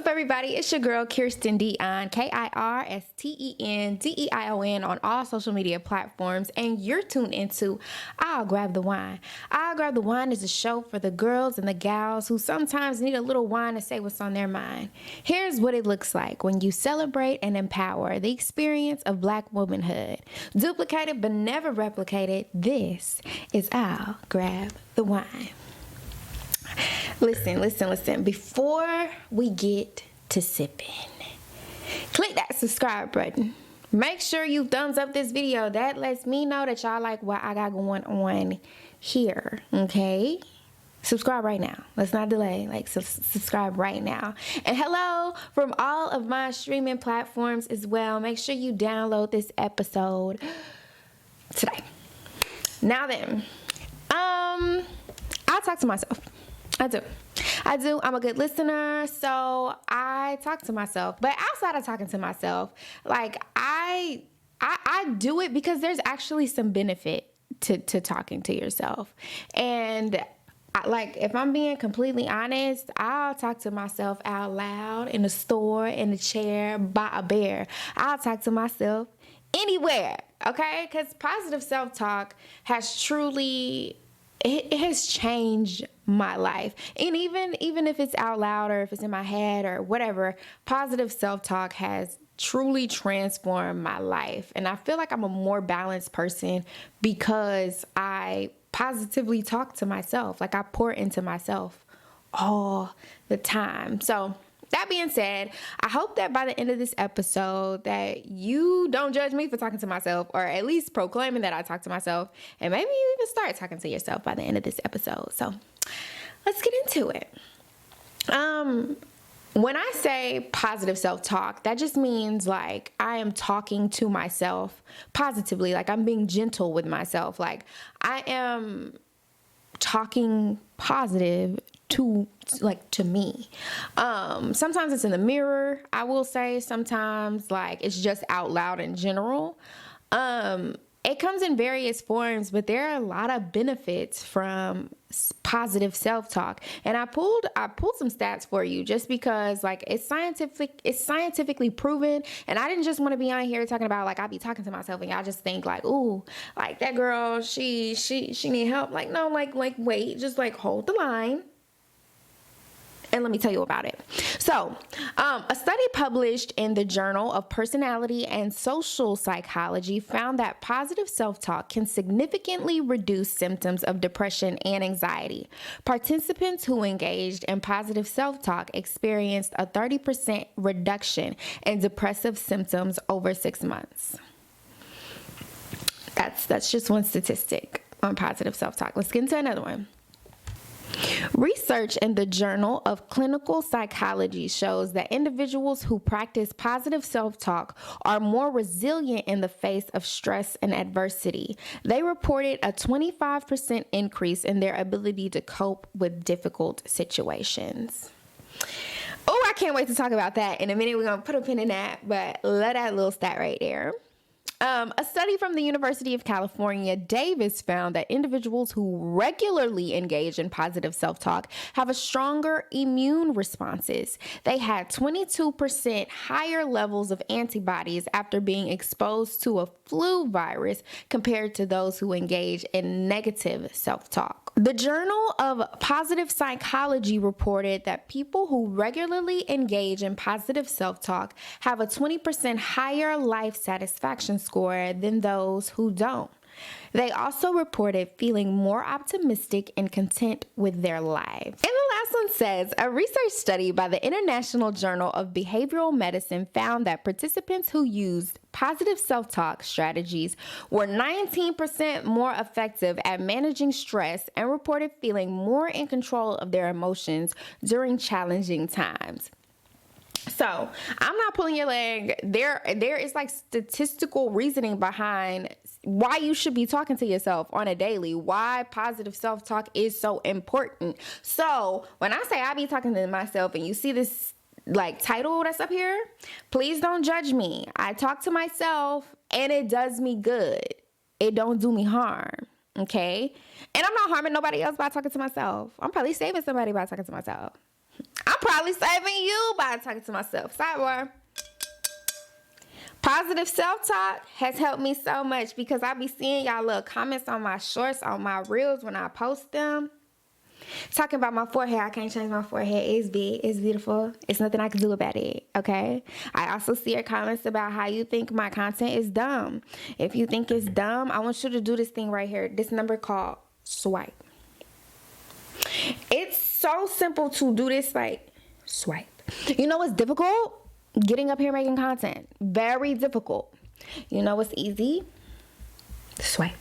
everybody? It's your girl, Kirsten Deion, KirstenDeion on all social media platforms, and you're tuned into I'll Grab the Wine. I'll Grab the Wine is a show for the girls and the gals who sometimes need a little wine to say what's on their mind. Here's what it looks like when you celebrate and empower the experience of Black womanhood. Duplicated but never replicated, this is I'll Grab the Wine. Listen. Before we get to sipping, click that subscribe button. Make sure you thumbs up this video. That lets me know that y'all like what I got going on here, okay? Subscribe right now. Let's not delay. Subscribe right now. And hello from all of my streaming platforms as well. Make sure you download this episode today. Now then, I talk to myself. I do. I'm a good listener, so I talk to myself. But outside of talking to myself, I do it because there's actually some benefit to talking to yourself. And if I'm being completely honest, I'll talk to myself out loud in the store, in the chair, by a bear. I'll talk to myself anywhere, okay? Because positive self-talk has truly... It has changed my life. And even if it's out loud or if it's in my head or whatever, positive self-talk has truly transformed my life. And I feel like I'm a more balanced person because I positively talk to myself. Like I pour into myself all the time. So that being said, I hope that by the end of this episode that you don't judge me for talking to myself, or at least proclaiming that I talk to myself, and maybe you even start talking to yourself by the end of this episode. So let's get into it. When I say positive self-talk, that just means I am talking to myself positively, I'm being gentle with myself. I am talking positive to me. Sometimes it's in the mirror, I will say. Sometimes it's just out loud in general. It comes in various forms, but there are a lot of benefits from positive self-talk. And I pulled some stats for you just because it's scientifically proven. And I didn't just want to be on here talking about I be talking to myself and y'all just think ooh, that girl, she need help. No, wait, just hold the line. And let me tell you about it. So, a study published in the Journal of Personality and Social Psychology found that positive self-talk can significantly reduce symptoms of depression and anxiety. Participants who engaged in positive self-talk experienced a 30% reduction in depressive symptoms over 6 months. That's just one statistic on positive self-talk. Let's get into another one. Research in the Journal of Clinical Psychology shows that individuals who practice positive self-talk are more resilient in the face of stress and adversity. They reported a 25% increase in their ability to cope with difficult situations. Oh, I can't wait to talk about that. In a minute, we're going to put a pin in that, but let that little stat right there. A study from the University of California, Davis found that individuals who regularly engage in positive self-talk have a stronger immune responses. They had 22% higher levels of antibodies after being exposed to a flu virus compared to those who engage in negative self-talk. The Journal of Positive Psychology reported that people who regularly engage in positive self-talk have a 20% higher life satisfaction score than those who don't. They also reported feeling more optimistic and content with their lives. And the last one says, a research study by the International Journal of Behavioral Medicine found that participants who used positive self-talk strategies were 19% more effective at managing stress and reported feeling more in control of their emotions during challenging times. So I'm not pulling your leg. There is statistical reasoning behind why you should be talking to yourself on a daily, why positive self-talk is so important. So when I say I be talking to myself and you see this title that's up here, please don't judge me. I talk to myself and it does me good. It don't do me harm. Okay. And I'm not harming nobody else by talking to myself. I'm probably saving somebody by talking to myself. I'm probably saving you by talking to myself. Sidebar. Positive self-talk has helped me so much because I be seeing y'all little comments on my shorts, on my reels when I post them. Talking about my forehead, I can't change my forehead. It's big, it's beautiful. It's nothing I can do about it, okay? I also see your comments about how you think my content is dumb. If you think it's dumb, I want you to do this thing right here. This number called swipe. It's so simple to do this, like, swipe. You know what's difficult? Getting up here making content. Very difficult. You know what's easy? Swipe.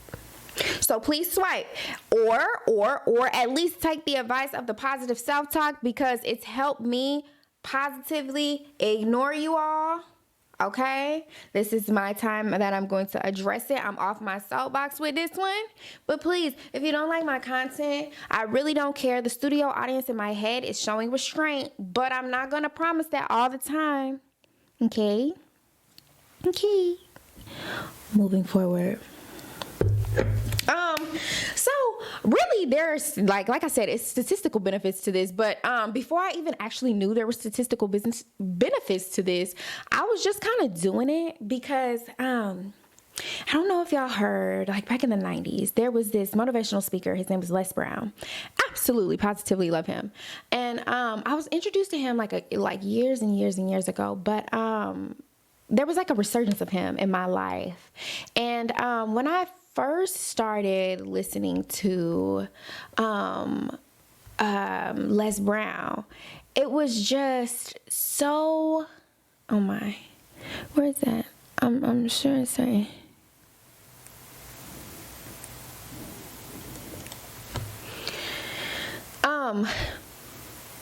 So please swipe or at least take the advice of the positive self-talk because it's helped me positively ignore you all. Okay? This is my time that I'm going to address it. I'm off my soapbox with this one. But please, if you don't like my content, I really don't care. The studio audience in my head is showing restraint, but I'm not going to promise that all the time. Okay? Okay. Moving forward. So really there's like I said, it's statistical benefits to this, but before I even actually knew there were statistical business benefits to this, I was just kind of doing it because I don't know if y'all heard, like back in the 90s, there was this motivational speaker. His name was Les Brown. Absolutely, positively love him. And I was introduced to him like years and years and years ago, but there was like a resurgence of him in my life. And when I first started listening to Les Brown, it was just so, oh my, where is that? I'm sure it's saying.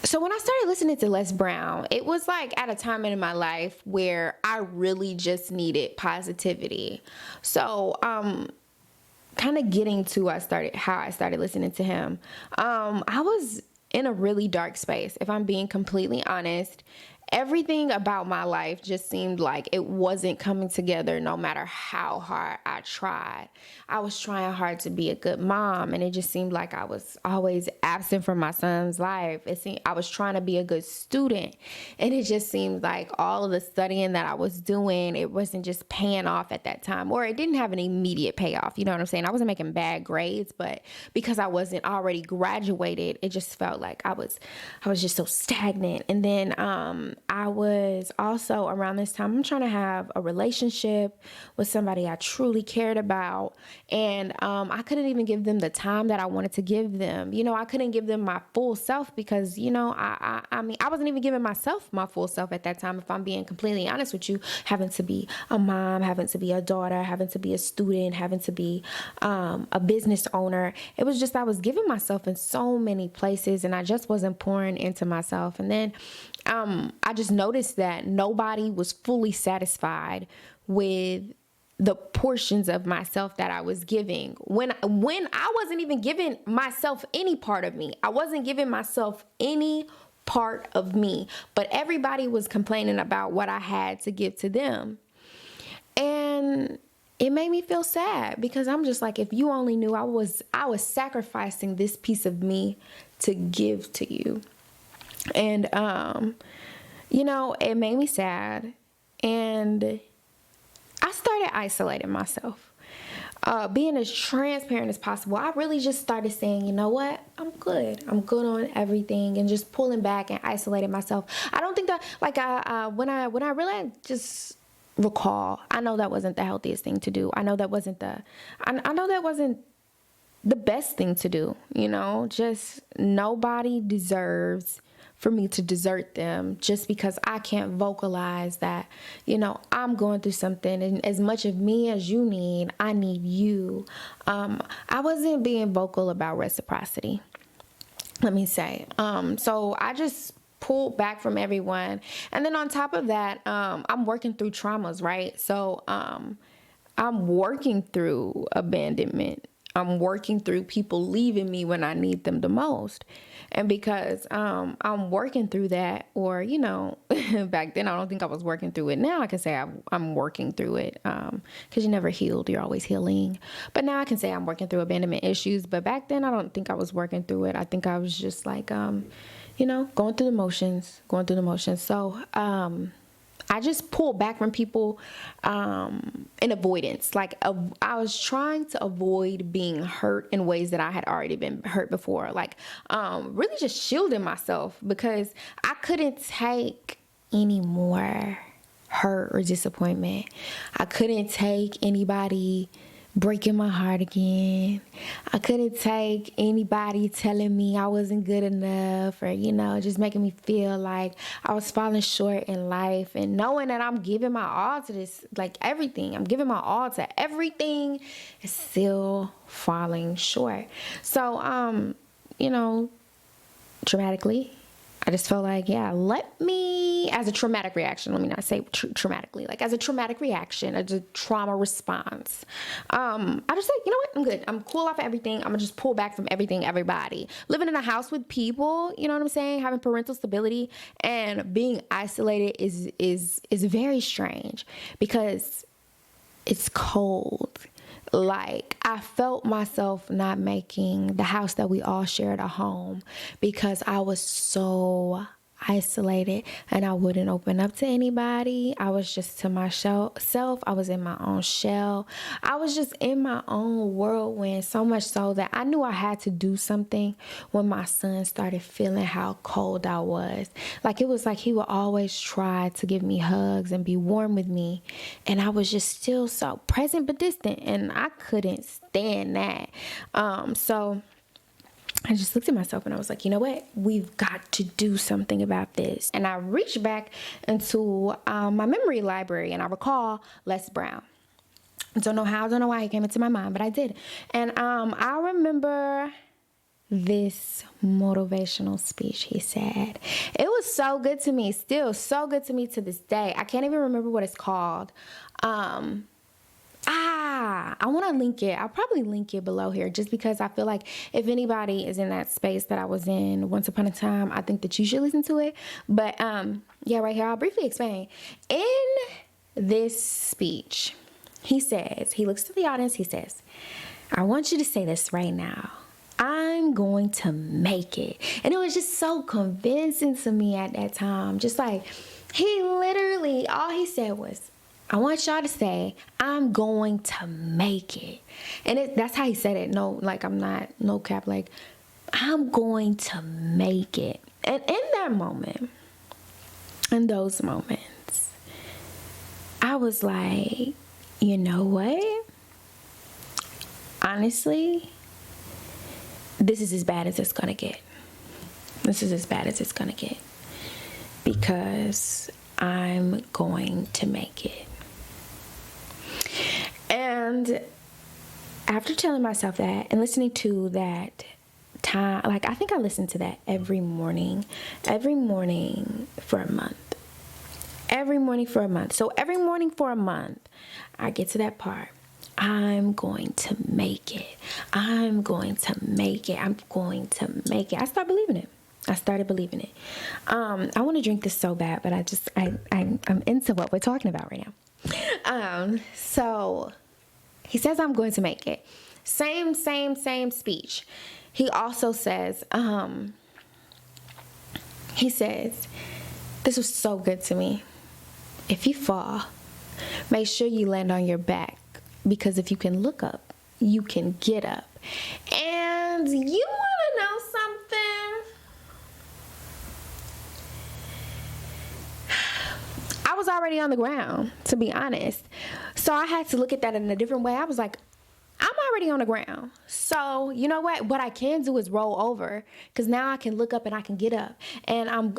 So when I started listening to Les Brown, it was like at a time in my life where I really just needed positivity. So, kind of getting to how I started listening to him. I was in a really dark space. If I'm being completely honest, everything about my life just seemed like it wasn't coming together no matter how hard I tried. I was trying hard to be a good mom, and it just seemed like I was always absent from my son's life. I was trying to be a good student, and it just seemed like all of the studying that I was doing, it wasn't just paying off at that time, or it didn't have an immediate payoff. You know what I'm saying? I wasn't making bad grades, but because I wasn't already graduated, it just felt like I was just so stagnant. And then I was also around this time, I'm trying to have a relationship with somebody I truly cared about. And I couldn't even give them the time that I wanted to give them. You know, I couldn't give them my full self because, you know, I mean, I wasn't even giving myself my full self at that time, if I'm being completely honest with you, having to be a mom, having to be a daughter, having to be a student, having to be a business owner. It was just, I was giving myself in so many places and I just wasn't pouring into myself. And then I just noticed that nobody was fully satisfied with the portions of myself that I was giving. When I wasn't even giving myself any part of me. I wasn't giving myself any part of me. But everybody was complaining about what I had to give to them. And it made me feel sad because I'm just like, if you only knew I was sacrificing this piece of me to give to you. And, you know, it made me sad. And I started isolating myself. Being as transparent as possible, I really just started saying, you know what? I'm good. I'm good on everything, and just pulling back and isolating myself. I don't think that, like, when I really just recall, I know that wasn't the healthiest thing to do. I know that wasn't I know that wasn't the best thing to do, you know? Just nobody deserves for me to desert them just because I can't vocalize that, you know, I'm going through something, and as much of me as you need, I need you. I wasn't being vocal about reciprocity, let me say. So I just pulled back from everyone. And then on top of that, I'm working through traumas, right? So I'm working through abandonment. I'm working through people leaving me when I need them the most. And because I'm working through that, or, you know, back then I don't think I was working through it. Now I can say I'm working through it because you're never healed. You're always healing. But now I can say I'm working through abandonment issues. But back then I don't think I was working through it. I think I was just like, going through the motions. So, I just pulled back from people in avoidance. Like, I was trying to avoid being hurt in ways that I had already been hurt before. Like, really just shielding myself because I couldn't take any more hurt or disappointment. I couldn't take anybody breaking my heart again. I couldn't take anybody telling me I wasn't good enough or, just making me feel like I was falling short in life, and knowing that I'm giving my all to this, like everything. I'm giving my all to everything is still falling short. So, dramatically, I just felt like, as a traumatic reaction, let me not say traumatically, like as a traumatic reaction, as a trauma response, I just said, you know what, I'm good. I'm cool off of everything. I'm gonna just pull back from everything, everybody. Living in a house with people, you know what I'm saying? Having parental stability and being isolated is very strange because it's cold. Like, I felt myself not making the house that we all shared a home because I was so isolated and I wouldn't open up to anybody. I was just to myself. I was in my own shell. I was just in my own whirlwind, so much so that I knew I had to do something when my son started feeling how cold I was. Like, it was like he would always try to give me hugs and be warm with me, and I was just still so present but distant, and I couldn't stand that. So I just looked at myself and I was like, you know what? We've got to do something about this. And I reached back into my memory library and I recall Les Brown. Don't know how, don't know why he came into my mind, but I did. And I remember this motivational speech he said. It was so good to me, still so good to me to this day. I can't even remember what it's called. I want to link it. I'll probably link it below here just because I feel like if anybody is in that space that I was in once upon a time, I think that you should listen to it. But right here, I'll briefly explain. In this speech, he looks to the audience, he says, I want you to say this right now. I'm going to make it. And it was just so convincing to me at that time. Just like, he literally, all he said was, I want y'all to say, I'm going to make it. And that's how he said it. No, like, I'm not, no cap, like, I'm going to make it. And in that moment, in those moments, I was like, you know what? Honestly, this is as bad as it's going to get. This is as bad as it's going to get. Because I'm going to make it. And after telling myself that and listening to that time, like, I think I listened to that every morning for a month. So every morning for a month, I get to that part. I'm going to make it. I'm going to make it. I'm going to make it. I started believing it. I want to drink this so bad, but I'm into what we're talking about right now. So he says, I'm going to make it. Same speech. He also says, this was so good to me. If you fall, make sure you land on your back, because if you can look up, you can get up. And you want to know something? I was already on the ground, to be honest. So I had to look at that in a different way. I was like, I'm already on the ground. So you know what? What I can do is roll over, because now I can look up and I can get up. And I'm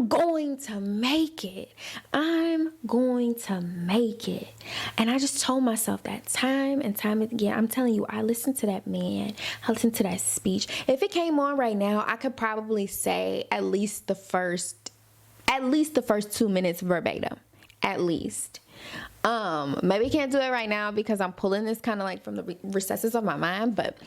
going to make it. I'm going to make it. And I just told myself that time and time again. I'm telling you, I listened to that man. I listened to that speech. If it came on right now, I could probably say at least the first 2 minutes verbatim. At least. Maybe can't do it right now because I'm pulling this kind of like from the recesses of my mind, but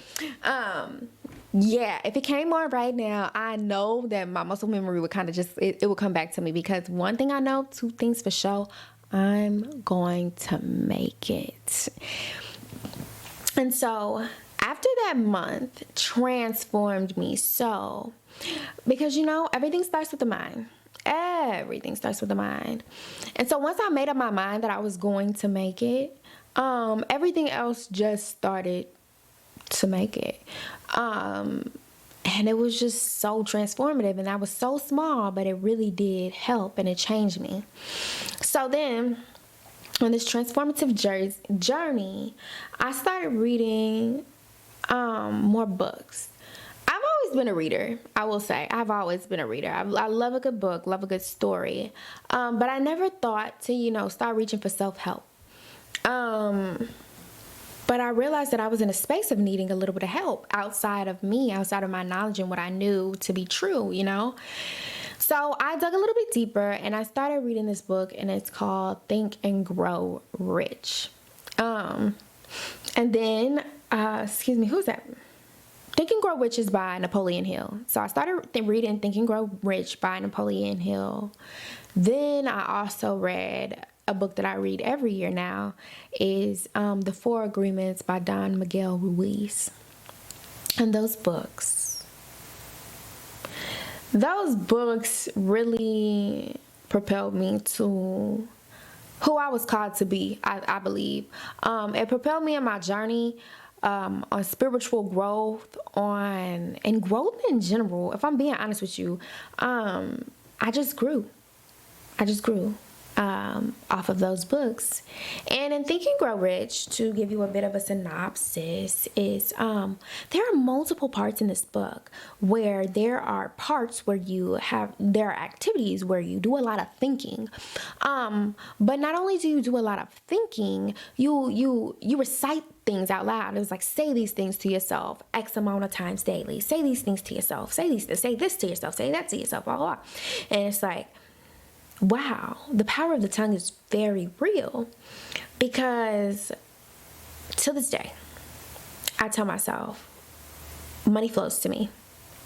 if it came on right now, I know that my muscle memory would kind of just it would come back to me, because one thing I know, two things for sure, I'm going to make it. And so After that month transformed me so, because everything starts with the mind. Everything starts with the mind. And so once I made up my mind that I was going to make it, everything else just started to make it. And it was just so transformative, and I was so small, but it really did help, and it changed me. So then, on this transformative journey, I started reading more books. I've always been a reader, I will say. I've always been a reader. I love a good book, love a good story. But I never thought to, start reaching for self-help. But I realized that I was in a space of needing a little bit of help outside of me, outside of my knowledge and what I knew to be true, So I dug a little bit deeper, and I started reading this book, and it's called Think and Grow Rich. And then, who's that? Think and Grow Rich is by Napoleon Hill. So I started reading Think and Grow Rich by Napoleon Hill. Then I also read a book that I read every year now is The 4 Agreements by Don Miguel Ruiz. And those books really propelled me to who I was called to be, I believe. It propelled me in my journey on spiritual growth, and growth in general. If I'm being honest with you, I just grew. Off of those books. And in Think and Grow Rich, to give you a bit of a synopsis, is there are multiple parts in this book where there are parts where there are activities where you do a lot of thinking. But not only do you do a lot of thinking, you recite things out loud. It was like, say these things to yourself X amount of times daily. Say these things to yourself. Say this to yourself. Say that to yourself. Blah, blah, blah. And it's like, wow, the power of the tongue is very real, because to this day, I tell myself, money flows to me.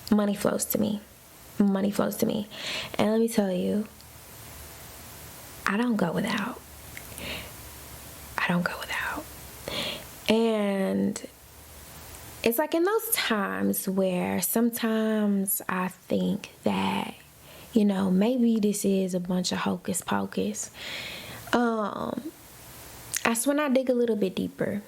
Money flows to me. Money flows to me. And let me tell you, I don't go without. And it's like in those times where sometimes I think that, maybe this is a bunch of hocus pocus. That's when I dig a little bit deeper,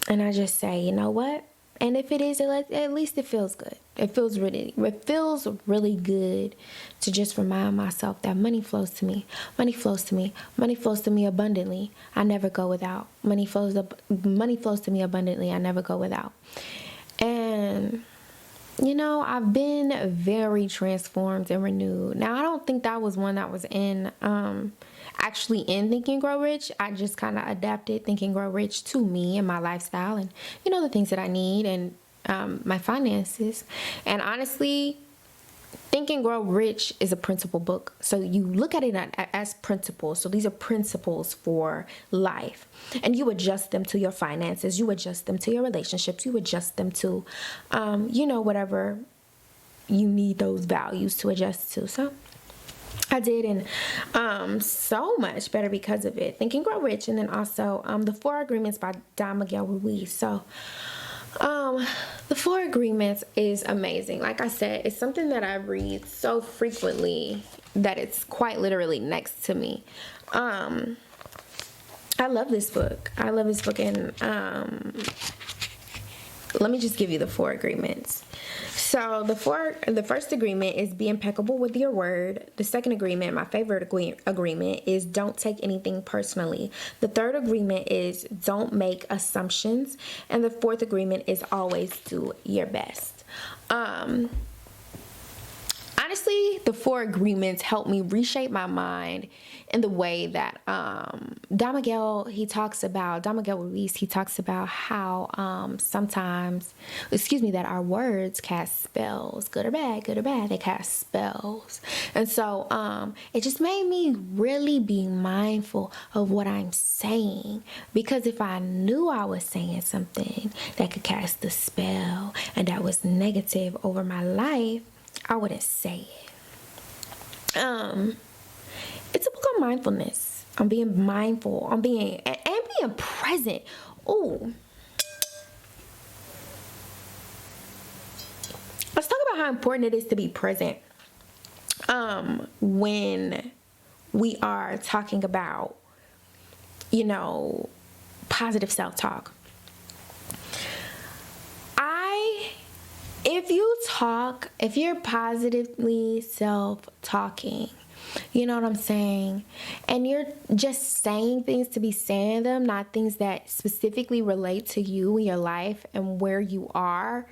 and I just say, you know what? And if it is, at least it feels good. It feels really good to just remind myself that money flows to me. Money flows to me. Money flows to me abundantly. I never go without. Money flows to me abundantly. I never go without. And I've been very transformed and renewed. Now, I don't think that was one that was actually in Think and Grow Rich. I just kind of adapted Think and Grow Rich to me and my lifestyle and, the things that I need and my finances. And honestly, Think and Grow Rich is a principle book. So you look at it as principles. So these are principles for life. And you adjust them to your finances. You adjust them to your relationships. You adjust them to, whatever you need those values to adjust to. So I did, and so much better because of it. Think and Grow Rich. And then also The 4 Agreements by Don Miguel Ruiz. So The 4 Agreements is amazing. Like I said, it's something that I read so frequently that it's quite literally next to me. I love this book. And let me just give you the 4 agreements. So the first agreement is be impeccable with your word. The second agreement, my favorite agreement, is don't take anything personally. The third agreement is don't make assumptions. And the fourth agreement is always do your best. Honestly, the 4 agreements helped me reshape my mind in the way that Don Miguel Ruiz, he talks about how sometimes, that our words cast spells, good or bad, they cast spells. And so it just made me really be mindful of what I'm saying, because if I knew I was saying something that could cast a spell and that was negative over my life, I wouldn't say it. It's a book on mindfulness, on being mindful, on being present. Ooh. about how important it is to be present when we are talking about, positive self-talk. If you're positively self-talking, you know what I'm saying? And you're just saying things to be saying them, not things that specifically relate to you and your life and where you are.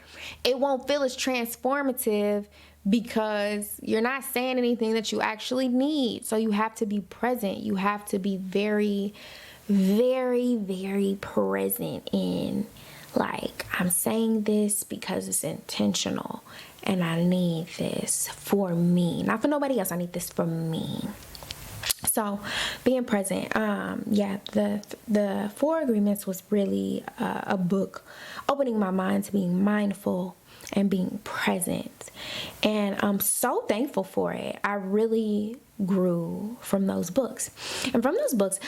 It won't feel as transformative because you're not saying anything that you actually need. So you have to be present. You have to be very, very, very present in, like, I'm saying this because it's intentional and I need this for me, not for nobody else. I need this for me. So being present, the 4 Agreements was really a book opening my mind to being mindful and being present. And I'm so thankful for it. I really grew from those books. And from those books,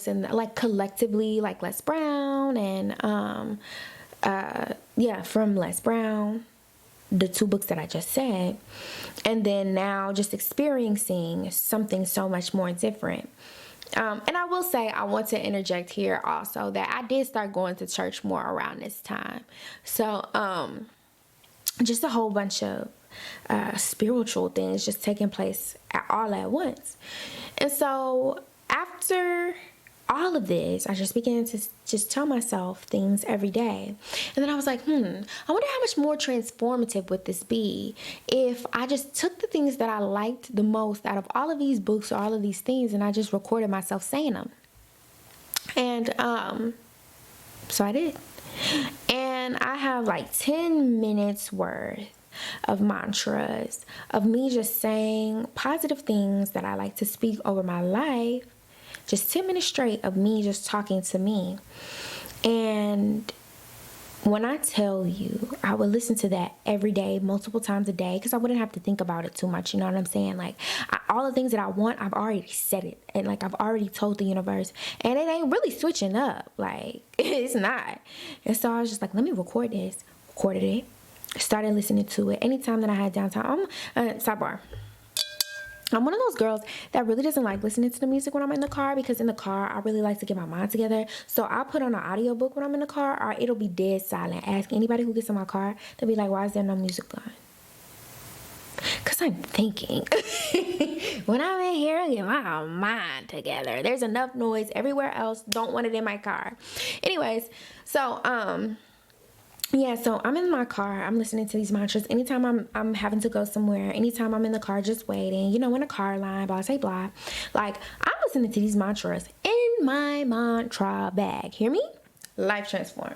and like collectively, like Les Brown and from Les Brown, the 2 books that I just said, and then now just experiencing something so much more different. And I will say, I want to interject here also that I did start going to church more around this time. So just a whole bunch of spiritual things just taking place all at once. And so after all of this, I just began to just tell myself things every day. And then I was like, I wonder how much more transformative would this be if I just took the things that I liked the most out of all of these books or all of these things and I just recorded myself saying them. And so I did. And I have like 10 minutes worth of mantras of me just saying positive things that I like to speak over my life. Just 10 minutes straight of me just talking to me. And when I tell you, I would listen to that every day, multiple times a day, because I wouldn't have to think about it too much. You know what I'm saying? Like, all the things that I want, I've already said it. And, like, I've already told the universe. And it ain't really switching up. Like, it's not. And so I was just like, let me record this. Recorded it. Started listening to it. Anytime that I had downtime. Sidebar. I'm one of those girls that really doesn't like listening to the music when I'm in the car, because in the car, I really like to get my mind together. So I'll put on an audiobook when I'm in the car, or it'll be dead silent. Ask anybody who gets in my car, they'll be like, why is there no music on? Because I'm thinking. When I'm in here, I get my mind together. There's enough noise everywhere else. Don't want it in my car. Anyways, so so I'm in my car, I'm listening to these mantras. Anytime I'm having to go somewhere, anytime I'm in the car just waiting, in a car line, blah, blah, blah. Like, I'm listening to these mantras in my mantra bag. Hear me? Life transform.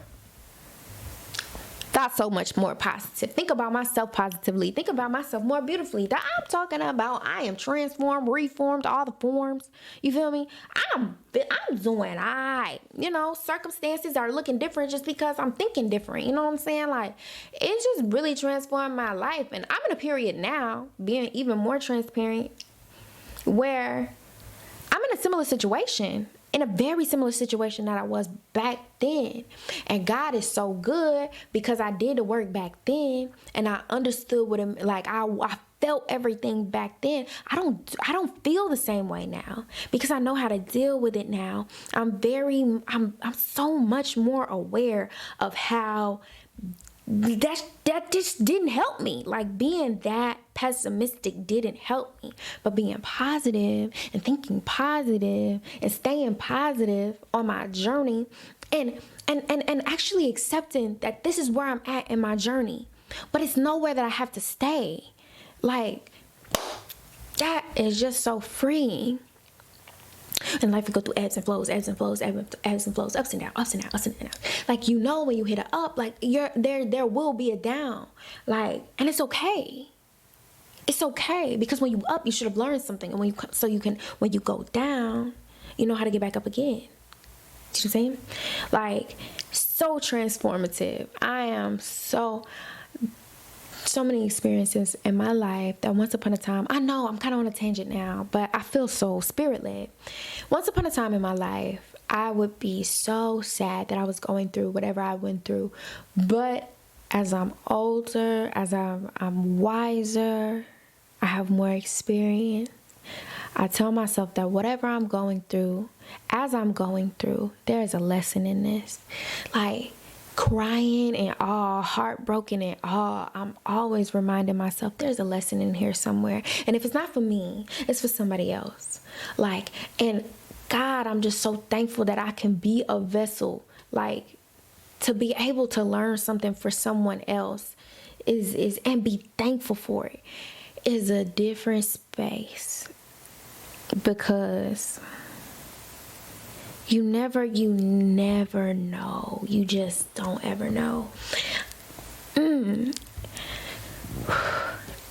That's so much more positive. Think about myself positively. Think about myself more beautifully. That I'm talking about, I am transformed, reformed, all the forms. You feel me? I'm doing all right. Circumstances are looking different just because I'm thinking different. You know what I'm saying? Like, it's just really transformed my life. And I'm in a period now, being even more transparent, where I'm in a similar situation. In a very similar situation that I was back then. And God is so good because I did the work back then and I understood what it, like I felt everything back then. I don't feel the same way now because I know how to deal with it now. I'm so much more aware of how that just didn't help me. Like, being that pessimistic didn't help me, but being positive and thinking positive and staying positive on my journey and actually accepting that this is where I'm at in my journey, but it's nowhere that I have to stay. Like, that is just so freeing. And life will go through ebbs and flows, ebbs and flows, ebbs and flows, ups and downs, ups and downs, ups and downs. Like, when you hit an up, like, there will be a down. Like, and it's okay. It's okay, because when you up, you should have learned something. And when you go down, you know how to get back up again. Do you see? Like, so transformative. I am so many experiences in my life that once upon a time, I know I'm kind of on a tangent now, but I feel so spirit-led. Once upon a time in my life, I would be so sad that I was going through whatever I went through, but as I'm older, as I'm wiser, I have more experience, I tell myself that whatever I'm going through, as I'm going through, there is a lesson in this. Like, crying and all, heartbroken and all, I'm always reminding myself there's a lesson in here somewhere. And if it's not for me, it's for somebody else. Like, and God, I'm just so thankful that I can be a vessel. Like, to be able to learn something for someone else is and be thankful for it is a different space, because you never know. You just don't ever know.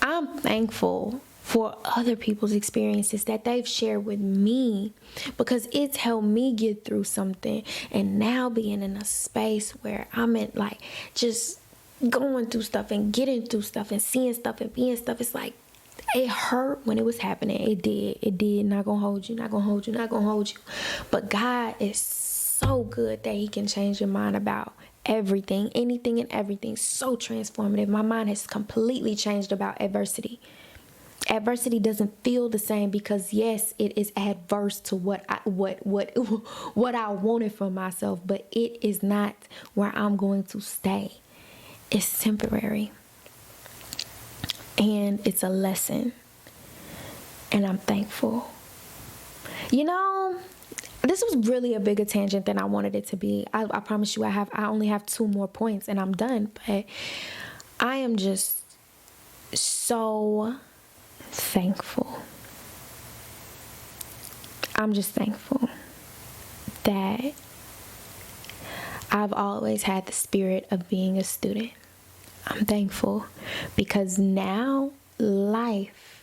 I'm thankful for other people's experiences that they've shared with me, because it's helped me get through something. And now being in a space where I'm in, like, just going through stuff and getting through stuff and seeing stuff and being stuff, it's like, it hurt when it was happening. It did. Not gonna hold you. But God is so good that he can change your mind about everything, anything and everything. So transformative. My mind has completely changed about adversity. Adversity doesn't feel the same, because yes, it is adverse to what I wanted for myself, but it is not where I'm going to stay. It's temporary. And it's a lesson. And I'm thankful. You know, this was really a bigger tangent than I wanted it to be. I promise you, I only have 2 more points and I'm done. But I am just so thankful. I'm just thankful that I've always had the spirit of being a student. I'm thankful because now life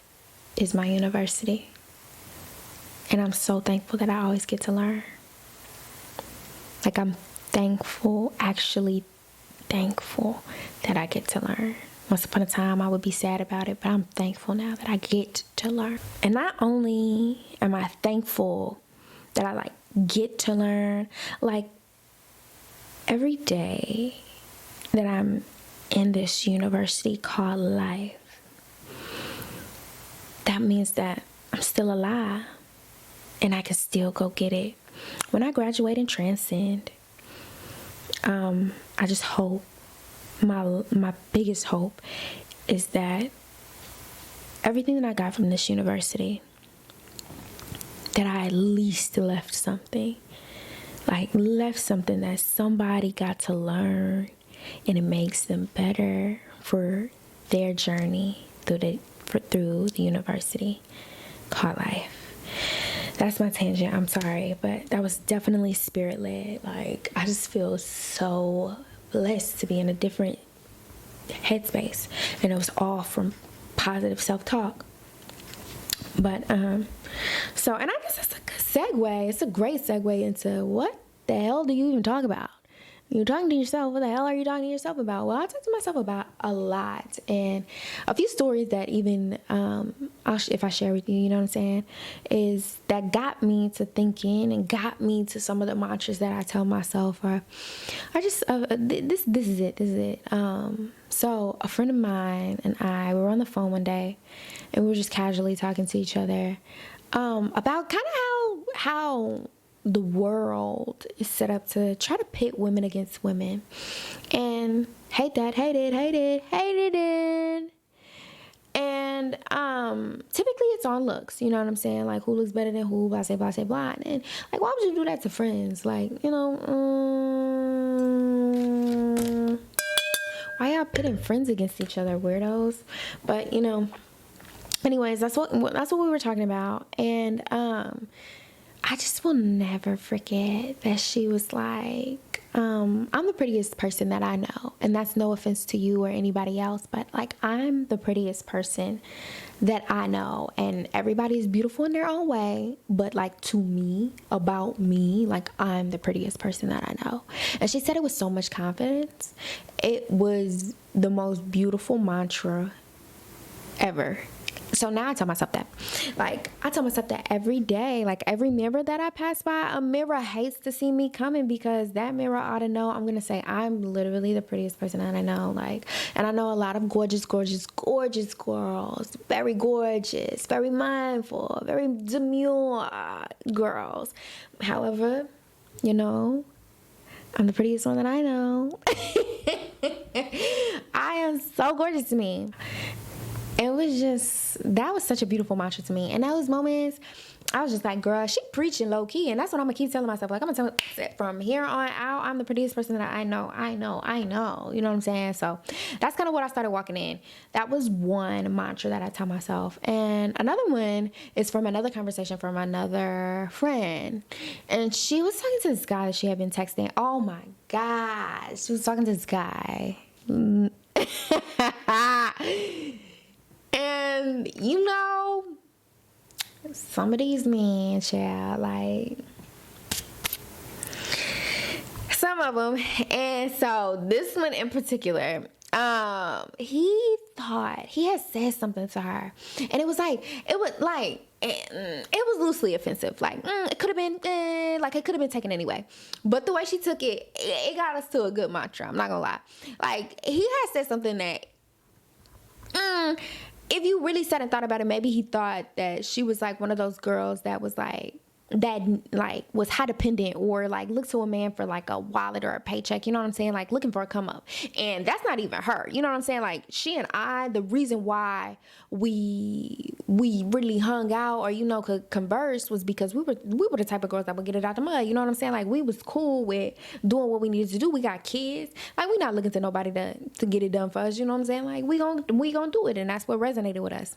is my university. And I'm so thankful that I always get to learn. Like, I'm thankful, actually thankful that I get to learn. Once upon a time, I would be sad about it, but I'm thankful now that I get to learn. And not only am I thankful that I, get to learn, every day that I'm in this university called life, that means that I'm still alive and I can still go get it. When I graduate and transcend, I just hope, my biggest hope is that everything that I got from this university, that I at least left something. Left something that somebody got to learn, and it makes them better for their journey through the university called life. That's my tangent. I'm sorry, but that was definitely spirit-led. I just feel so blessed to be in a different headspace, and it was all from positive self-talk. But so, and I guess that's a good segue. It's a great segue into what the hell do you even talk about? You're talking to yourself. What the hell are you talking to yourself about? Well, I talk to myself about a lot, and a few stories that even if I share with you, you know what I'm saying, is that got me to thinking and got me to some of the mantras that I tell myself. Or I just this is it. So a friend of mine and I, we were on the phone one day, and we were just casually talking to each other about kind of how the world is set up to try to pit women against women. And hate it. And typically it's on looks, you know what I'm saying? Who looks better than who, blah, blah. And why would you do that to friends? Why y'all pitting friends against each other, weirdos? But anyways, that's what we were talking about. And I just will never forget that she was like, I'm the prettiest person that I know. And that's no offense to you or anybody else, but I'm the prettiest person that I know. And everybody's beautiful in their own way, but to me, about me, I'm the prettiest person that I know. And she said it with so much confidence. It was the most beautiful mantra ever. So now I tell myself that. Like, I tell myself that every day. Like, every mirror that I pass by, a mirror hates to see me coming, because that mirror ought to know I'm going to say I'm literally the prettiest person that I know. Like, and I know a lot of gorgeous, gorgeous, gorgeous girls. Very gorgeous, very mindful, very demure girls. However, you know, I'm the prettiest one that I know. I am so gorgeous to me. It was just, that was such a beautiful mantra to me. And those moments, I was just like, girl, she preaching low key. And that's what I'm going to keep telling myself. Like, I'm going to tell from here on out, I'm the prettiest person that I know. You know what I'm saying? So that's kind of what I started walking in. That was one mantra that I tell myself. And another one is from another conversation from another friend. And she was talking to this guy that she had been texting. Oh my God. She was talking to this guy. And, you know, some of these men, child, like, some of them. And so this one in particular, he thought he had said something to her, and it was loosely offensive. Like, it could have been, it could have been taken anyway. But the way she took it, it got us to a good mantra. I'm not gonna lie. Like, he had said something that, if you really sat and thought about it, maybe he thought that she was like one of those girls that was like, was high dependent, or like looked to a man for like a wallet or a paycheck, you know what I'm saying? Like, looking for a come up. And that's not even her, you know what I'm saying? Like, she and I, the reason why we really hung out, or, you know, could converse, was because we were the type of girls that would get it out the mud, you know what I'm saying? Like, we was cool with doing what we needed to do. We got kids. Like, we not looking to nobody to get it done for us, you know what I'm saying? Like, we gonna do it, and that's what resonated with us.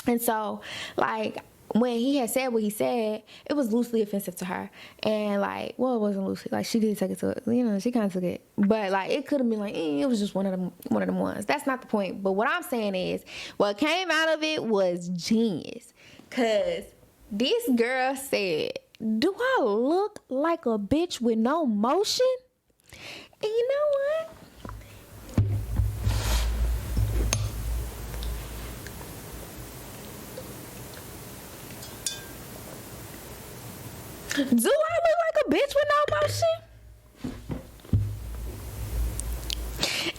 And so, like, when he had said what he said, it was loosely offensive to her. And, like, well, it wasn't loosely. Like, she did take it to it. You know, she kind of took it. But, like, it could have been like, it was just one of them ones. That's not the point. But what I'm saying is, what came out of it was genius. Because this girl said, do I look like a bitch with no motion? And you know what? Do I look like a bitch with no motion?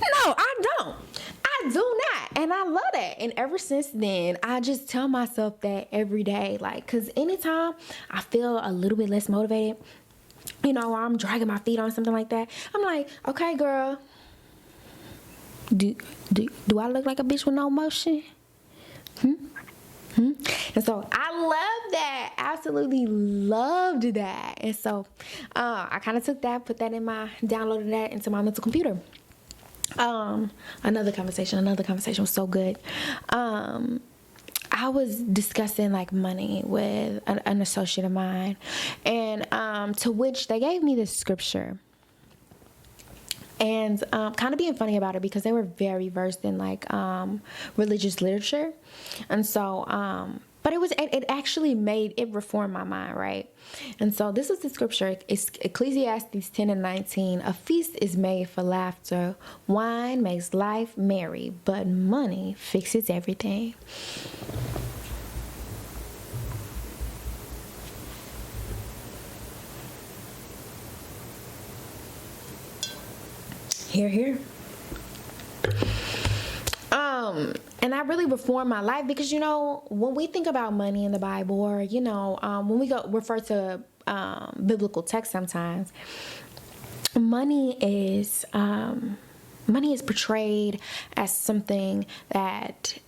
No, I don't. I do not. And I love that. And ever since then, I just tell myself that every day. Like, because anytime I feel a little bit less motivated, you know, or I'm dragging my feet on something like that, I'm like, okay, girl, do I look like a bitch with no motion? And so I love that. Absolutely loved that. And so I kind of took that, downloaded that into my mental computer. Another conversation was so good. I was discussing like money with an associate of mine, and to which they gave me this scripture. And kind of being funny about it, because they were very versed in like religious literature. And so but it actually reformed my mind, right? And so this is the scripture. It's Ecclesiastes 10:19. A feast is made for laughter, wine makes life merry, but money fixes everything. Here. And I really reformed my life, because, you know, when we think about money in the Bible, or, you know, when we go refer to biblical text, sometimes money is portrayed as something that,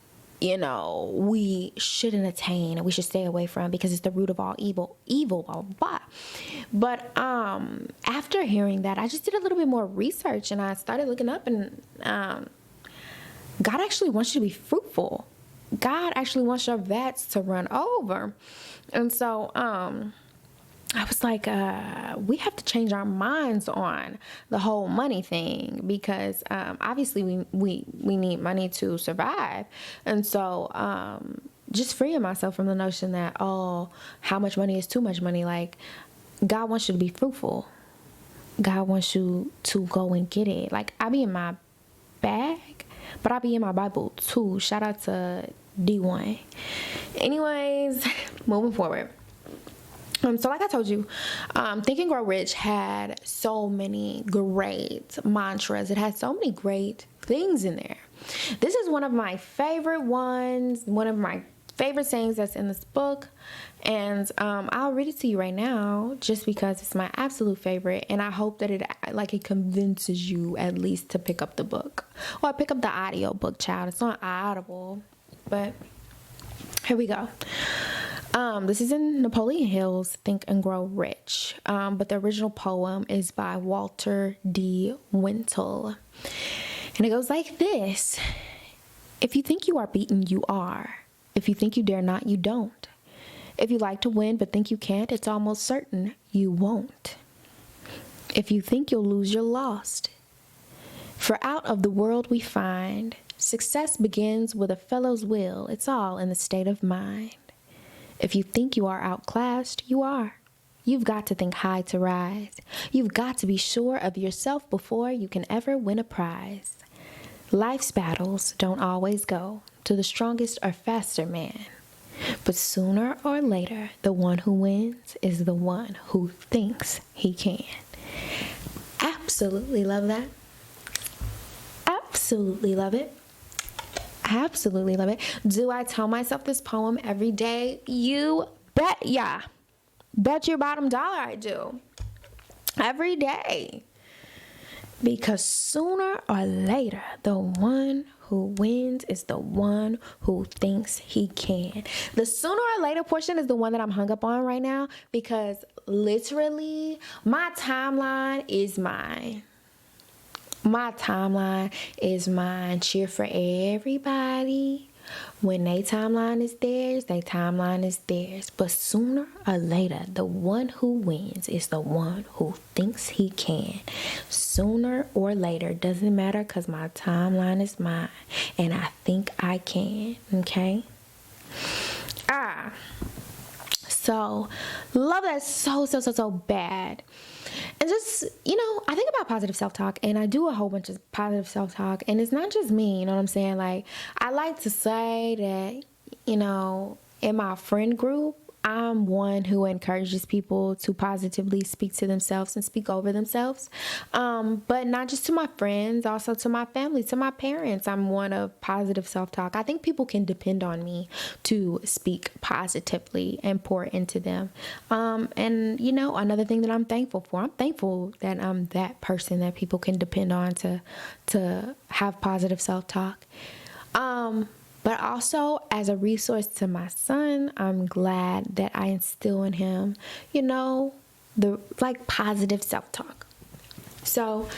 you know, we shouldn't attain and we should stay away from, because it's the root of all evil, blah, blah, blah. But after hearing that, I just did a little bit more research, and I started looking up, and God actually wants you to be fruitful. God actually wants your vats to run over. And so I was like, we have to change our minds on the whole money thing, because obviously we need money to survive. And so just freeing myself from the notion that, oh, how much money is too much money. Like, God wants you to be fruitful. God wants you to go and get it. Like, I be in my bag, But I be in my Bible too. Shout out to D1. Anyways, moving forward. So like I told you, Think and Grow Rich had so many great mantras. It had so many great things in there. This is one of my favorite ones, one of my favorite sayings that's in this book. And I'll read it to you right now just because it's my absolute favorite. And I hope that it convinces you at least to pick up the book. Or pick up the audio book, child. It's not Audible. But here we go. This is in Napoleon Hill's Think and Grow Rich, but the original poem is by Walter D. Wintle. And it goes like this. If you think you are beaten, you are. If you think you dare not, you don't. If you like to win but think you can't, it's almost certain you won't. If you think you'll lose, you're lost. For out of the world we find, success begins with a fellow's will. It's all in the state of mind. If you think you are outclassed, you are. You've got to think high to rise. You've got to be sure of yourself before you can ever win a prize. Life's battles don't always go to the strongest or faster man. But sooner or later, the one who wins is the one who thinks he can. Absolutely love that. Absolutely love it. Absolutely love it. Do I tell myself this poem every day? You bet, yeah. Bet your bottom dollar I do. Every day. Because sooner or later, the one who wins is the one who thinks he can. The sooner or later portion is the one that I'm hung up on right now because literally my timeline is mine. My timeline is mine. Cheer for everybody. When their timeline is theirs, their timeline is theirs. But sooner or later, the one who wins is the one who thinks he can. Sooner or later, doesn't matter because my timeline is mine. And I think I can, okay? So, love that so bad. And just, I think about positive self-talk and I do a whole bunch of positive self-talk and it's not just me, you know what I'm saying? Like, I like to say that, in my friend group, I'm one who encourages people to positively speak to themselves and speak over themselves. But not just to my friends, also to my family, to my parents. I'm one of positive self-talk. I think people can depend on me to speak positively and pour into them. And another thing that I'm thankful for, I'm thankful that I'm that person that people can depend on to have positive self-talk. But also, as a resource to my son, I'm glad that I instill in him, the positive self-talk. So,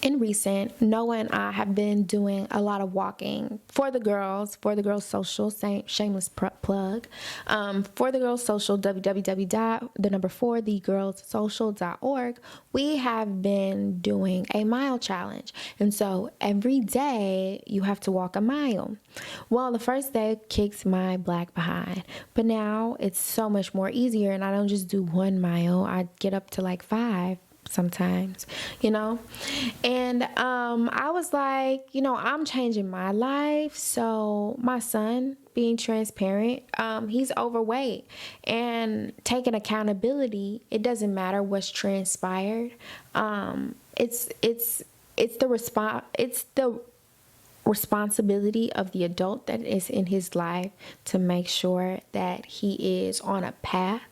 in recent, Noah and I have been doing a lot of walking for the girls social, shameless plug. For the girls social, www.thegirlssocial.org. We have been doing a mile challenge. And so every day you have to walk a mile. Well, the first day kicks my black behind, but now it's so much more easier and I don't just do 1 mile. I get up to 5 sometimes, and I was like, I'm changing my life. So my son, being transparent, he's overweight and taking accountability. It doesn't matter what's transpired. It's the responsibility of the adult that is in his life to make sure that he is on a path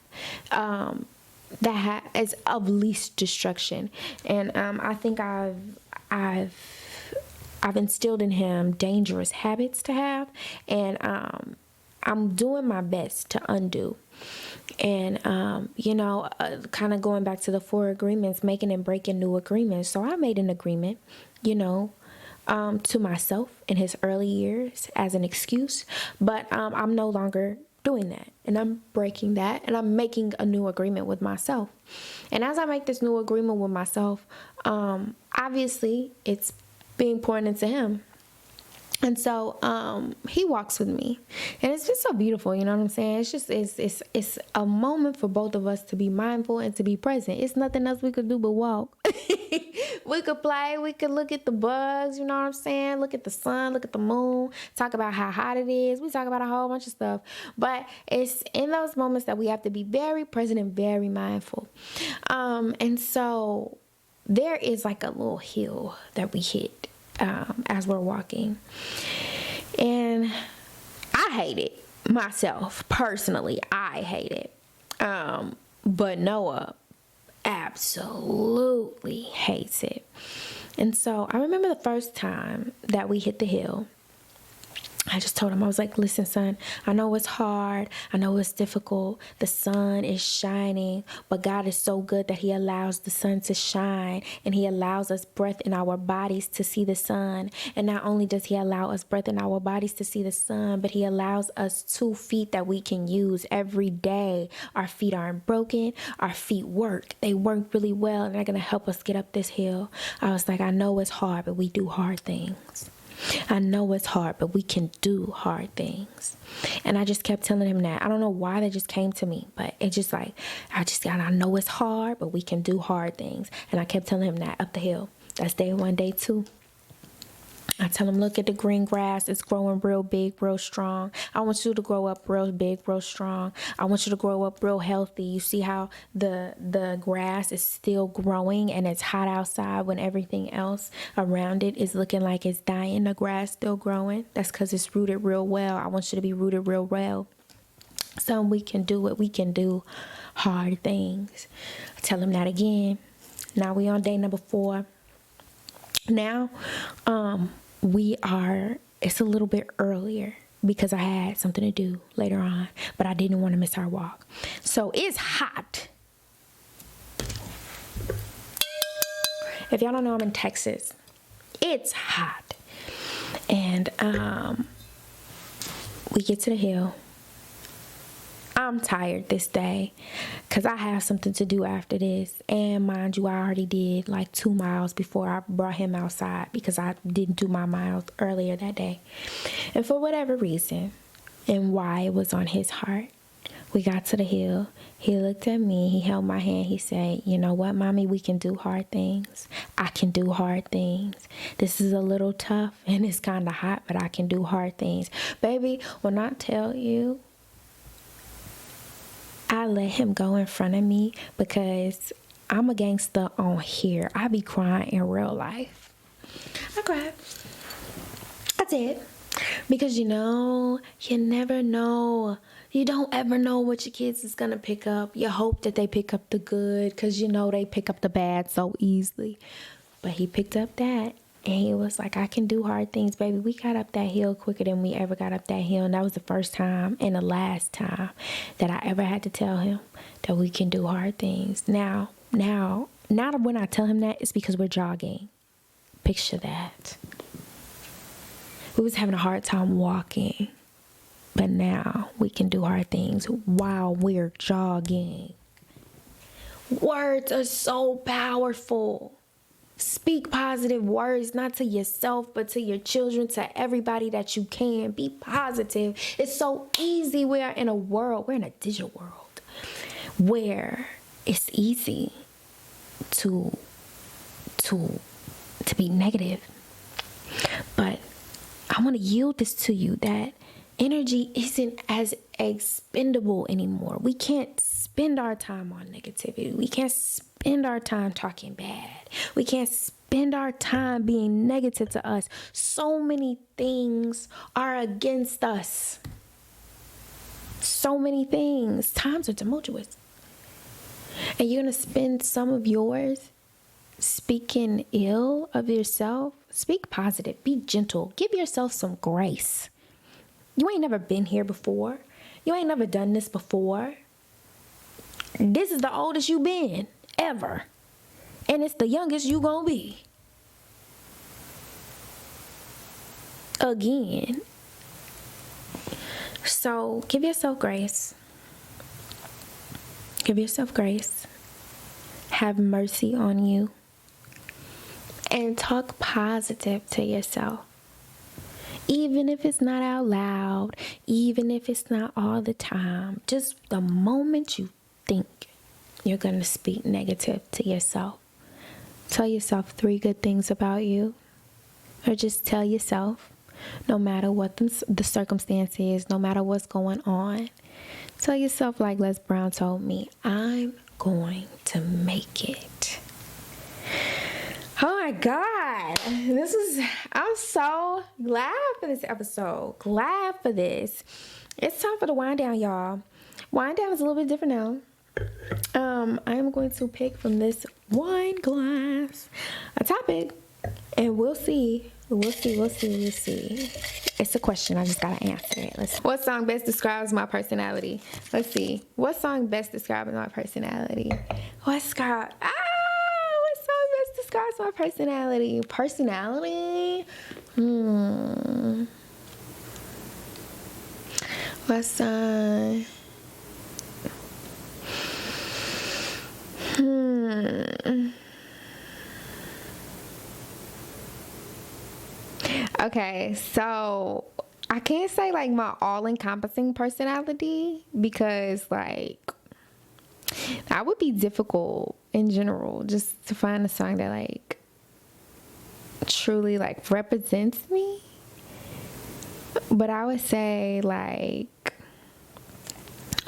that is of least destruction. And I think I've instilled in him dangerous habits to have, and I'm doing my best to undo. And kind of going back to the 4 agreements, making and breaking new agreements. So I made an agreement, to myself in his early years as an excuse, but I'm no longer doing that, and I'm breaking that, and I'm making a new agreement with myself. And as I make this new agreement with myself, obviously it's being poured into him. And so he walks with me, and it's just so beautiful. You know what I'm saying? It's just it's a moment for both of us to be mindful and to be present. It's nothing else we could do but walk. We could play, we could look at the bugs, you know what I'm saying? Look at the sun, look at the moon, talk about how hot it is. We talk about a whole bunch of stuff. But it's in those moments that we have to be very present and very mindful. And so there is like a little hill that we hit as we're walking. And I hate it myself, personally. I hate it. But Noah absolutely hates it. And so I remember the first time that we hit the hill, I just told him, I was like, listen, son, I know it's hard. I know it's difficult. The sun is shining, but God is so good that he allows the sun to shine, and he allows us breath in our bodies to see the sun. And not only does he allow us breath in our bodies to see the sun, but he allows us 2 feet that we can use every day. Our feet aren't broken. Our feet work. They work really well, and they're going to help us get up this hill. I was like, I know it's hard, but we do hard things. I know it's hard, but we can do hard things. And I just kept telling him that. I don't know why that just came to me, but it just like, I know it's hard, but we can do hard things. And I kept telling him that up the hill. That's day 1, day 2. I tell him, look at the green grass. It's growing real big, real strong. I want you to grow up real big, real strong. I want you to grow up real healthy. You see how the grass is still growing and it's hot outside when everything else around it is looking like it's dying. The grass still growing. That's because it's rooted real well. I want you to be rooted real well. So we can do what we can do, hard things. I tell him that again. Now we on day number 4. Now, it's a little bit earlier because I had something to do later on, but I didn't want to miss our walk. So it's hot. If y'all don't know, I'm in Texas. It's hot. And we get to the hill. I'm tired this day because I have something to do after this. And mind you, I already did like 2 miles before I brought him outside because I didn't do my miles earlier that day. And for whatever reason and why it was on his heart, we got to the hill. He looked at me. He held my hand. He said, you know what, mommy, we can do hard things. I can do hard things. This is a little tough and it's kind of hot, but I can do hard things. Baby, when I tell you, I let him go in front of me because I'm a gangster on here. I be crying in real life. I cried. I did. Because, you never know. You don't ever know what your kids is going to pick up. You hope that they pick up the good because, they pick up the bad so easily. But he picked up that. And he was like, I can do hard things, baby. We got up that hill quicker than we ever got up that hill. And that was the first time and the last time that I ever had to tell him that we can do hard things. Now when I tell him that, it's because we're jogging. Picture that. We was having a hard time walking. But now we can do hard things while we're jogging. Words are so powerful. Speak positive words, not to yourself, but to your children, to everybody that you can. Be positive. It's so easy. We're in a digital world where it's easy to be negative. But I want to yield this to you that energy isn't as expendable anymore. We can't spend our time on negativity. We can't spend our time talking bad. We can't spend our time being negative to us. So many things are against us. So many things. Times are tumultuous. And you're going to spend some of yours speaking ill of yourself. Speak positive. Be gentle. Give yourself some grace. You ain't never been here before. You ain't never done this before. This is the oldest you been ever. And it's the youngest you gonna be. Again. So give yourself grace. Give yourself grace. Have mercy on you. And talk positive to yourself. Even if it's not out loud, even if it's not all the time, just the moment you think you're going to speak negative to yourself. Tell yourself 3 good things about you. Or just tell yourself, no matter what the circumstance is, no matter what's going on, tell yourself like Les Brown told me, I'm going to make it. Oh my God. I'm so glad for this episode. Glad for this. It's time for the wind down, y'all. Wind down is a little bit different now. I am going to pick from this wine glass a topic, and we'll see. It's a question. I just gotta answer it. What song best describes my personality? Let's see. What song best describes my personality? What song best describes my personality? What song? Okay, so I can't say like my all-encompassing personality because like that would be difficult in general just to find a song that like truly like represents me. But I would say like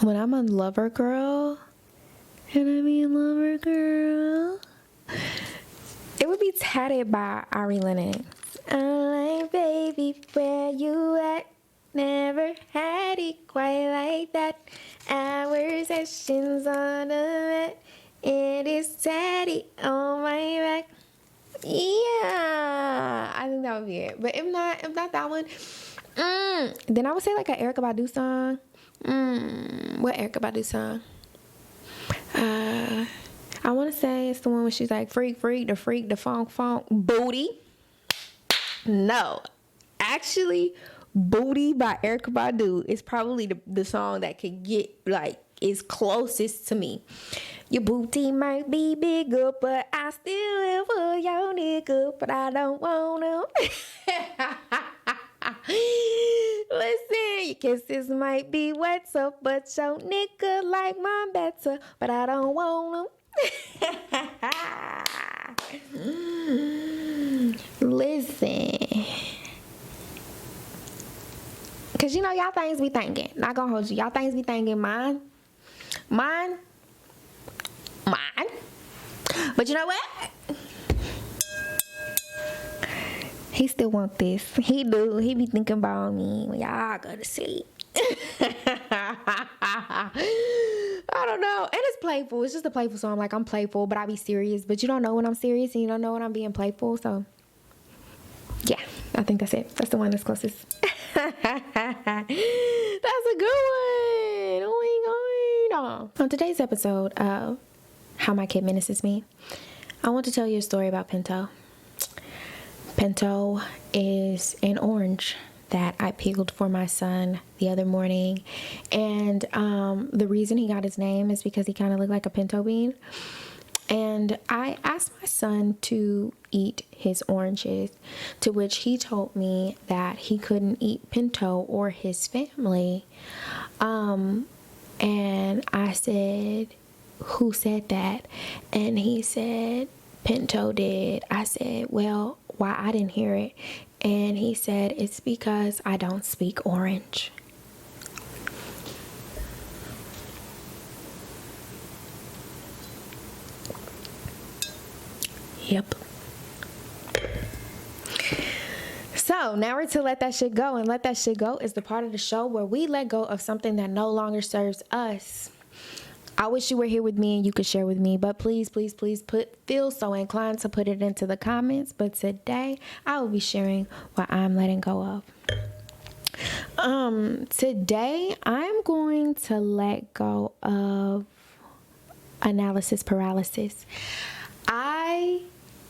when I'm a lover girl, it would be Tatted by Ari Lennox. I'm like, baby, where you at? Never had it quite like that. Our sessions on the mat, it is tatty on my back. Yeah, I think that would be it. But if not that one, then I would say like an Erykah Badu song. What Erykah Badu song? I want to say it's the one where she's like freak, the funk, booty. No, actually, Booty by Erykah Badu is probably the song that could get like is closest to me. Your booty might be bigger, but I still live for your nigga, but I don't want him. Listen, your kisses might be wetter, but your nigga like mine better, but I don't want him. Listen, cause you know y'all things be thinking. Not gonna hold you. Y'all things be thinking mine. But you know what? He still want this. He do. He be thinking about me when y'all go to sleep. I don't know. And it's playful. It's just a playful song. Like I'm playful, but I be serious. But you don't know when I'm serious and you don't know when I'm being playful. So yeah, I think that's it. That's the one that's closest. That's a good one. Oh my God. On today's episode of How My Kid Menaces Me, I want to tell you a story about Pinto. Pinto is an orange that I peeled for my son the other morning. And the reason he got his name is because he kind of looked like a pinto bean. And I asked my son to eat his oranges, to which he told me that he couldn't eat Pinto or his family. And I said, who said that? And he said, Pinto did. I said, well, why I didn't hear it? And he said, it's because I don't speak orange. Yep. So now we're to let that shit go. And let that shit go is the part of the show where we let go of something that no longer serves us. I wish you were here with me and you could share with me, but please feel so inclined to put it into the comments. But today I will be sharing what I'm letting go of. Today I'm going to let go of analysis paralysis. I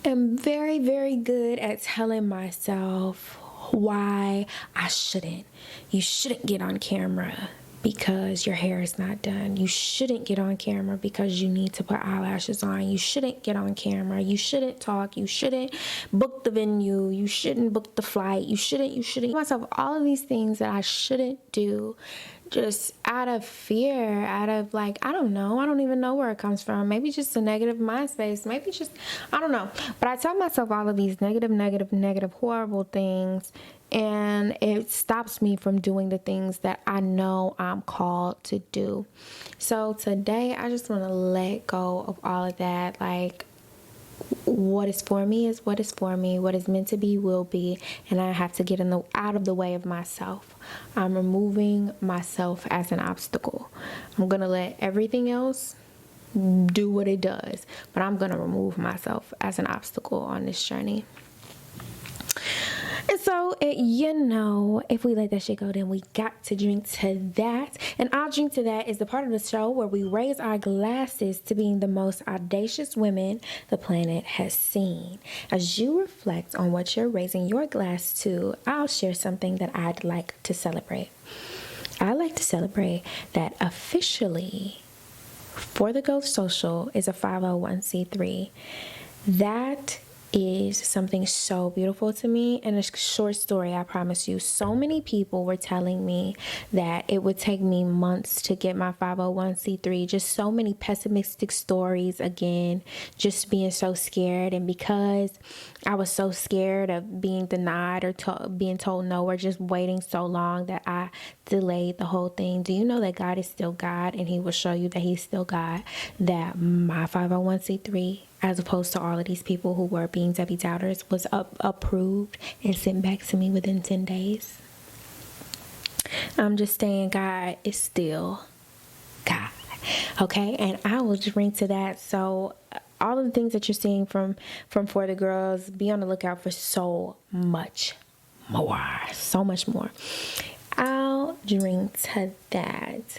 am very, very good at telling myself why I shouldn't. You shouldn't get on camera. because your hair is not done. You shouldn't get on camera because you need to put eyelashes on. You shouldn't get on camera. You shouldn't talk. You shouldn't book the venue. You shouldn't book the flight. You shouldn't. Myself, all of these things that I shouldn't do, just out of fear, out of like, I don't know. I don't even know where it comes from. Maybe just a negative mind space. Maybe just, I don't know. But I tell myself all of these negative, horrible things, and it stops me from doing the things that I know I'm called to do. So today, I just want to let go of all of that. Like, what is for me is what is for me. What is meant to be will be. And I have to get out of the way of myself. I'm removing myself as an obstacle. I'm going to let everything else do what it does. But I'm going to remove myself as an obstacle on this journey. And so, if we let that shit go, then we got to drink to that. And our drink to that is the part of the show where we raise our glasses to being the most audacious women the planet has seen. As you reflect on what you're raising your glass to, I'll share something that I'd like to celebrate. I'd like to celebrate that officially For the Ghost Social is a 501c3. That is something so beautiful to me. And a short story, I promise you. So many people were telling me that it would take me months to get my 501c3. Just so many pessimistic stories again, just being so scared. And because I was so scared of being denied or being told no, or just waiting so long, that I delayed the whole thing. Do you know that God is still God, and He will show you that He's still God? That my 501c3, as opposed to all of these people who were being Debbie Doubters, was approved and sent back to me within 10 days. I'm just saying, God is still God. Okay? And I will drink to that. So all of the things that you're seeing from For the Girls, be on the lookout for so much more. So much more. I'll drink to that.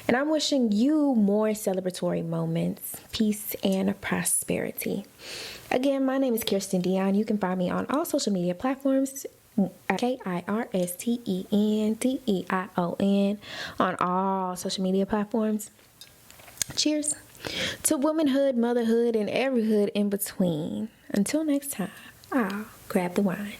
And I'm wishing you more celebratory moments, peace, and prosperity. Again, my name is Kirsten Deion. You can find me on all social media platforms, KirstenDeion on all social media platforms. Cheers to womanhood, motherhood, and every hood in between. Until next time, I'll grab the wine.